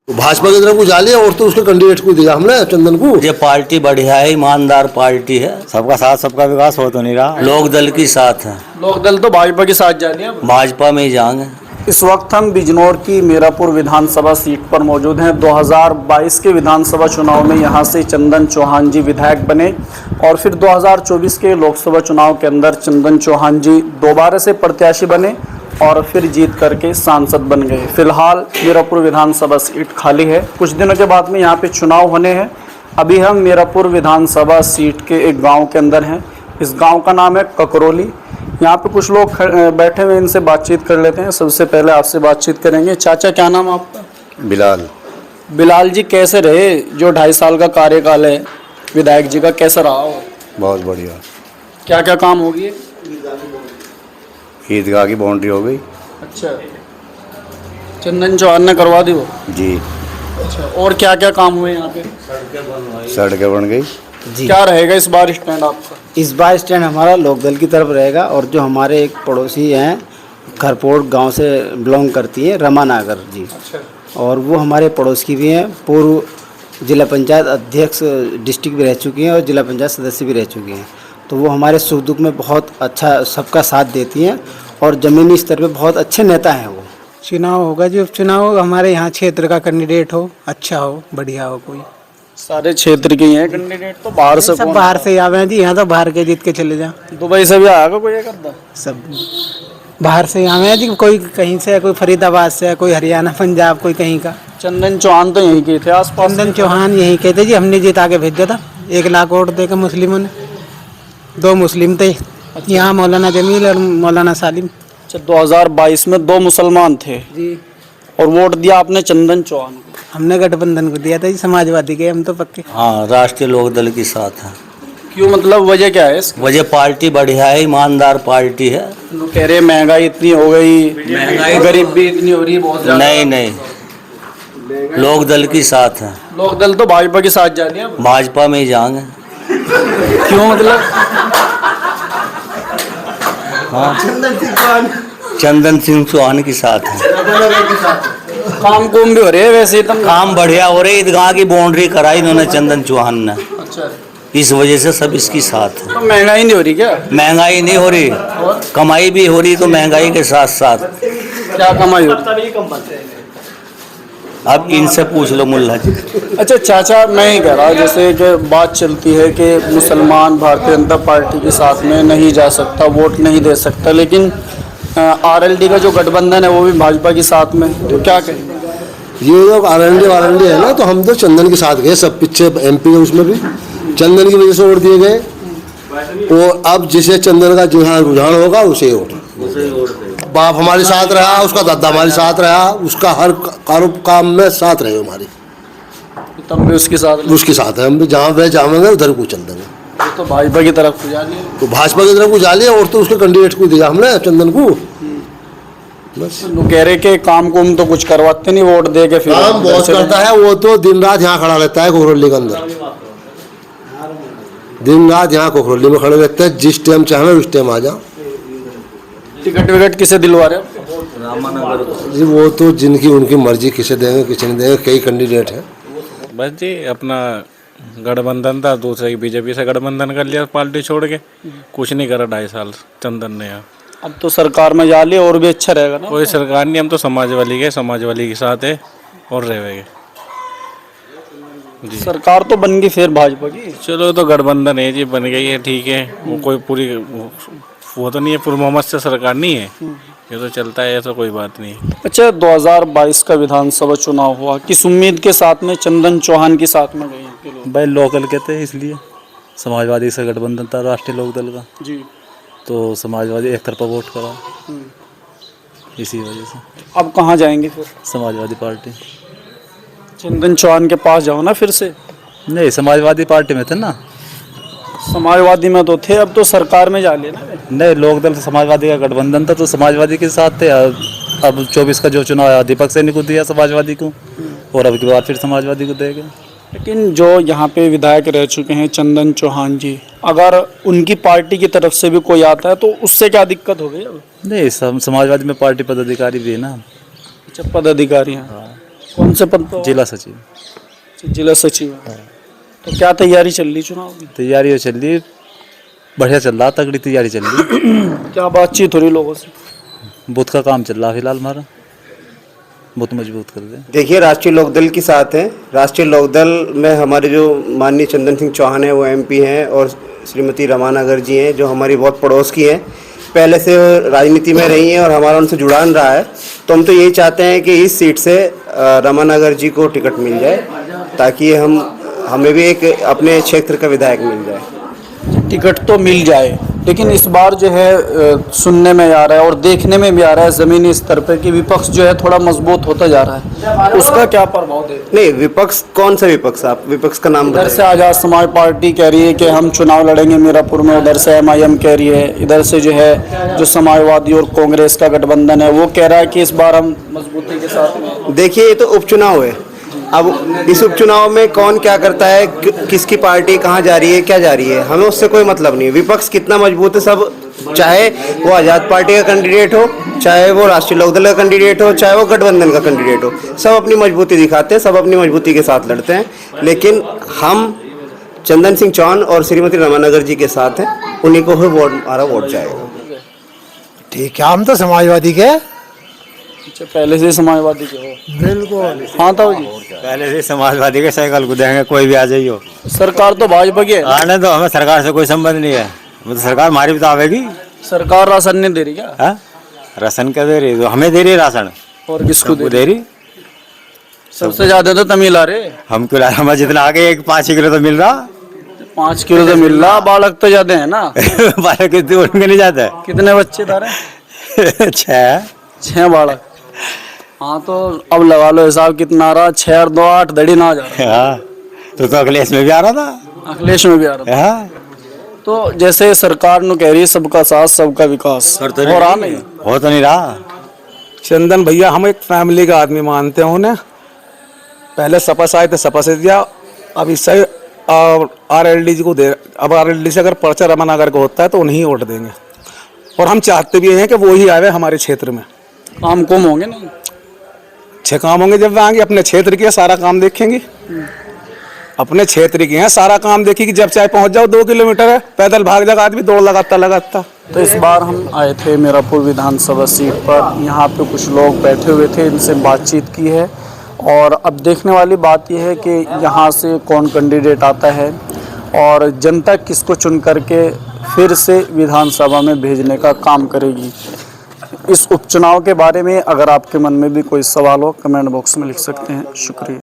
भाजपा की तरफ को जा लिया और तो उसके कैंडिडेट को दिया हमने चंदन को। ये पार्टी बढ़िया है, ईमानदार पार्टी है। सबका साथ सबका विकास हो तो नहीं रहा। लोक दल की साथ है। लोक दल तो भाजपा के साथ जा लिया। भाजपा में ही जाएंगे। इस वक्त हम बिजनौर की मीरापुर विधानसभा सीट पर मौजूद हैं। 2022 के विधानसभा चुनाव में यहां से चंदन चौहान जी विधायक बने और फिर 2024 के लोकसभा चुनाव के अंदर चंदन चौहान जी दोबारा से प्रत्याशी बने और फिर जीत करके सांसद बन गए। फिलहाल मीरापुर विधानसभा सीट खाली है। कुछ दिनों के बाद में यहाँ पे चुनाव होने हैं। अभी हम मीरापुर विधानसभा सीट के एक गाँव के अंदर हैं। इस गाँव का नाम है ककरौली। यहाँ पे कुछ लोग बैठे हुए, इनसे बातचीत कर लेते हैं। सबसे पहले आपसे बातचीत करेंगे। चाचा, क्या नाम आपका? बिलाल। बिलाल जी, कैसे रहे जो 2.5 साल का कार्यकाल है विधायक जी का, कैसा रहा हो? बहुत बढ़िया। क्या क्या काम हो गए? ईदगाह की बाउंड्री हो गई। अच्छा, चंदन चौहान ने करवा दी वो? जी। अच्छा, और क्या क्या काम हुए यहाँ पे? सड़कें बन गई। जी। क्या रहेगा इस बार स्टैंड आपका? इस बार स्टैंड हमारा लोकदल की तरफ रहेगा और जो हमारे एक पड़ोसी हैं, खरपोट गांव से बिलोंग करती हैं, रमा नागर जी। अच्छा। और वो हमारे पड़ोस की भी हैं। पूर्व जिला पंचायत अध्यक्ष डिस्ट्रिक्ट भी रह चुकी हैं और जिला पंचायत सदस्य भी रह चुकी हैं। तो वो हमारे सुख दुख में बहुत अच्छा सबका साथ देती हैं और ज़मीनी स्तर पे बहुत अच्छे नेता हैं वो। चुनाव होगा जो उपचुनाव हमारे यहाँ क्षेत्र का कैंडिडेट हो, अच्छा हो, बढ़िया हो। कोई सारे क्षेत्र के ही हैं कैंडिडेट, तो बाहर से सब बाहर से आवे हैं जी। यहाँ तो बाहर के जीत के चले जा। दुबई से भी आएगा कोई करता? सब बाहर से आवे हैं जी। कोई कहीं से, कोई फरीदाबाद से, कोई हरियाणा, पंजाब, कोई कहीं का। चंदन चौहान तो यहीं के थे आसपास। चंदन चौहान यहीं के थे जी। हमने जीता के भेजा था। 1 लाख वोट देकर मुस्लिमों ने। 2 मुस्लिम थे यहाँ, मौलाना जमील और मौलाना सालिम। अच्छा, 2022 में 2 मुसलमान थे जी। और वोट दिया आपने चंदन चौहान को? हमने गठबंधन को दिया था जी, समाजवादी के हम तो पक्के। हाँ, राष्ट्रीय लोक दल के साथ है। क्यों, मतलब वजह क्या है इसकी? वजह पार्टी बढ़िया है, ईमानदार पार्टी है। लोग कह रहे हैं महंगाई इतनी हो गई, गरीबी इतनी हो रही है बहुत ज्यादा। नहीं नहीं, लोक दल की साथ है। लोक दल तो भाजपा के साथ जा लिया। भाजपा में ही जाएंगे। क्यों, मतलब? हाँ, चंदन सिंह चौहान के साथ है। काम कुम भी हो रहे हैं वैसे तो? काम बढ़िया हो रही। ईदगाह की बाउंड्री कराई इन्होंने चंदन चौहान ने। अच्छा, इस वजह से सब इसकी साथ है। तो महंगाई नहीं हो रही क्या? महंगाई नहीं हो रही, कमाई भी हो रही, तो महंगाई के साथ साथ। क्या कमाई हो रही? अब इनसे पूछ लो मुल्ला जी। अच्छा चाचा, मैं ही कह रहा हूँ, जैसे कि बात चलती है कि मुसलमान भारतीय जनता पार्टी के साथ में नहीं जा सकता, वोट नहीं दे सकता, लेकिन आरएलडी का जो गठबंधन है वो भी भाजपा के साथ में, तो क्या कहें? ये लोग आरएलडी है ना, तो हम तो चंदन के साथ गए। सब पीछे एमपी है, उसमें भी चंदन की वजह से वोट दिए गए। और अब जिसे चंदन का जहाँ रुझान होगा उसे वोट। बाप हमारे साथ रहा, उसका दादा हमारे साथ रहा, उसका हर काम में साथ रहे हमारी। तब भी उसके साथ है। हम भी जहाँ पे जाएंगे उधर को चल देंगे। तो भाजपा की तरफ को जा लिया। तो भाजपा की तरफ को जा लिया और तो उसके कैंडिडेट को दिया हमने चंदन को। बस लोग कह रहे कि काम कुम तो कुछ करवाते नहीं, वोट दे के फिर काम बहुत करता है। वो तो दिन रात यहाँ खड़ा रहता है कोखरोली के अंदर। दिन रात यहाँ कोखरोली में खड़े रहते हैं। जिस टाइम चाहे उस टाइम आ जाओ। टिकट विकट किसे दिलवा रहे? जी वो तो जिनकी उनकी मर्जी, किसे देंगे किसे नहीं देंगे। कई कैंडिडेट हैं। बस जी, अपना गठबंधन था, दूसरे की बीजेपी से गठबंधन कर लिया पार्टी छोड़ के। कुछ नहीं करा 2.5 साल चंदन ने यहाँ। अब तो सरकार में जा लिया और भी अच्छा रहेगा ना? कोई सरकार नहीं, हम तो समाजवादी के साथ है और रहेंगे। सरकार तो बन गई फिर भाजपा की। चलो, तो गठबंधन है जी, बन गई है, ठीक है। वो कोई पूरी वो तो नहीं है, पूरी मोहम्मद से सरकार नहीं है। ये तो चलता है, ऐसा कोई बात नहीं। अच्छा, 2022 का विधानसभा चुनाव हुआ, किस उम्मीद के साथ में चंदन चौहान के साथ में गए? भाई लोकल के थे, इसलिए समाजवादी से गठबंधन था राष्ट्रीय लोकदल का, जी। तो समाजवादी एक तरफा वोट करा, इसी वजह से। अब कहाँ जाएंगे फिर? समाजवादी पार्टी। चंदन चौहान के पास जाओ ना फिर से। नहीं, समाजवादी पार्टी में थे ना। समाजवादी में तो थे, अब तो सरकार में जा लिया ना। नहीं, लोकदल से समाजवादी का गठबंधन था, तो समाजवादी के साथ थे। अब 24 का जो चुनाव आया, दीपक सैनी को दिया समाजवादी को, और अब की बार फिर समाजवादी को देंगे। लेकिन जो यहाँ पे विधायक रह चुके हैं चंदन चौहान जी, अगर उनकी पार्टी की तरफ से भी कोई आता है तो उससे क्या दिक्कत हो गई? अब नहीं, समाजवादी में पार्टी पदाधिकारी भी है ना। अच्छा, पदाधिकारी हैं। कौन से पद पर? जिला सचिव। जिला सचिव। तो क्या तैयारी चल रही चुनाव की? तैयारी हो चल रही, बढ़िया चल रहा, तगड़ी तैयारी चल रही। क्या बातचीत हो रही लोगों से? बूथ का काम चल रहा फिलहाल हमारा, बहुत मजबूत कर दे। देखिए, राष्ट्रीय लोकदल के साथ हैं। राष्ट्रीय लोकदल में हमारे जो माननीय चंदन सिंह चौहान हैं वो एमपी हैं, और श्रीमती रमानगर जी हैं जो हमारी बहुत पड़ोस की हैं, पहले से वो राजनीति में रही हैं और हमारा उनसे जुड़ान रहा है। तो हम तो यही चाहते हैं कि इस सीट से रमानगर जी को टिकट मिल जाए, ताकि हमें भी एक अपने क्षेत्र का विधायक मिल जाए। टिकट तो मिल जाए, लेकिन इस बार जो है सुनने में आ रहा है और देखने में भी आ रहा है ज़मीनी स्तर पर कि विपक्ष जो है थोड़ा मजबूत होता जा रहा है। उसका क्या प्रभाव दे? नहीं, विपक्ष कौन सा विपक्ष? आप विपक्ष का नाम इधर से आज़ाद समाज पार्टी कह रही है कि हम चुनाव लड़ेंगे मीरापुर में, उधर से MIM कह रही है, इधर से जो है जो समाजवादी और कांग्रेस का गठबंधन है वो कह रहा है कि इस बार हम मजबूती के साथ में। देखिए, ये तो उपचुनाव है। अब इस उपचुनाव में कौन क्या करता है, किसकी पार्टी कहाँ जा रही है, क्या जा रही है, हमें उससे कोई मतलब नहीं है। विपक्ष कितना मजबूत है, सब, चाहे वो आज़ाद पार्टी का कैंडिडेट हो, चाहे वो राष्ट्रीय लोकदल का कैंडिडेट हो, चाहे वो गठबंधन का कैंडिडेट हो, सब अपनी मजबूती दिखाते हैं, सब अपनी मजबूती के साथ लड़ते हैं। लेकिन हम चंदन सिंह चौहान और श्रीमती रमानगर जी के साथ हैं, उन्हीं को ही हमारा वोट जाएगा। ठीक है, हम तो समाजवादी के। अच्छा, पहले से समाजवादी के हो? बिल्कुल। हाँ ताऊ जी, पहले से समाजवादी के साइकिल को देंगे, कोई भी आ जाइयो। सरकार तो भाजपा की है। आने तो हमें सरकार से कोई संबंध नहीं है, मतलब सरकार हमारी भी तो आवेगी। सरकार राशन नहीं दे रही क्या? हाँ, राशन क्या दे रही? तो हमें दे रही है राशन। और किसको दे रही? सबसे ज्यादा तो तमिल आ रहे। हम क्यों? हमें जितना आगे 5 किलो तो मिल रहा। 5 किलो तो मिल रहा, बालक तो ज्यादा है ना। बालक उनके नहीं जाता है। कितने बच्चे था रे? 6 बालक। हाँ, तो अब लगा लो हिसाब कितना आ रहा, 6 और 2 8 धड़ी ना जा रहा। हाँ, तो अखिलेश में भी आ रहा था। अखिलेश में भी आ रहा था। हाँ, तो जैसे सरकार नु कह रही है सबका साथ सबका विकास, हो रहा नहीं? हो तो नहीं रहा। चंदन भैया, हम एक फैमिली का आदमी मानते हैं उन्हें। पहले सपा से आए थे, सपा से दिया, अब इससे RLD जी को दे। अब RLD से अगर पर्चा रमानगर को होता है तो उन्हीं वोट देंगे, और हम चाहते भी हैं कि वो ही आवे हमारे क्षेत्र में। काम कम होंगे नहीं? अच्छे काम होंगे जब वे आएंगे, अपने क्षेत्र के सारा काम देखेंगे, अपने क्षेत्र के हैं सारा काम देखेंगे। जब चाहे पहुंच जाओ, 2 किलोमीटर है, पैदल भाग जाएगा आदमी, दौड़ लगाता। तो इस बार हम आए थे मीरापुर विधानसभा सीट पर, यहाँ पे कुछ लोग बैठे हुए थे, इनसे बातचीत की है, और अब देखने वाली बात यह है कि यहाँ से कौन कैंडिडेट आता है और जनता किसको चुन करके फिर से विधानसभा में भेजने का काम करेगी। इस उपचुनाव के बारे में अगर आपके मन में भी कोई सवाल हो, कमेंट बॉक्स में लिख सकते हैं। शुक्रिया।